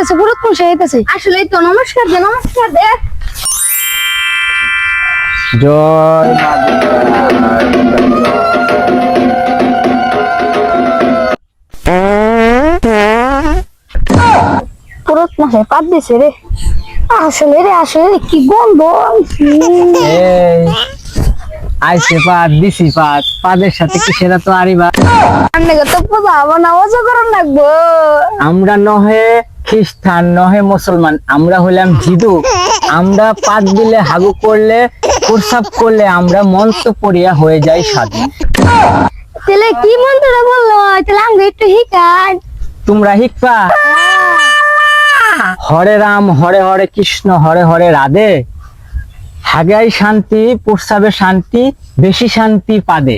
আইতাছে পুরো মশাই আইতাছে আসলে তো নমস্কার দে জয় মা দুর্গা। পুরো মশাই পাত দিছে রে আসলে কি গন্ধ এই আইছে পাত দিছি পাদের সাথে কি সেটা তো আরিবা আন্নাকে তো পূজা হবো না ওজো করার লাগবো আমরা নহে খ্রিস্টান নহে মুসলমান, আমরা হইলাম জিদু। আমরা পাত দিলে হাগু করলে প্রসাব করলে আমরা মন্ত্র পড়িয়া হয়ে যাই সাধু। তাহলে কি মন্ত্রটা বললো তাহলে আমাকে একটু শিখান তোমরা হিকপা হরে রাম হরে হরে কৃষ্ণ হরে হরে রাধে, হাগাই শান্তি প্রসাবে শান্তি বেশি শান্তি পাদে।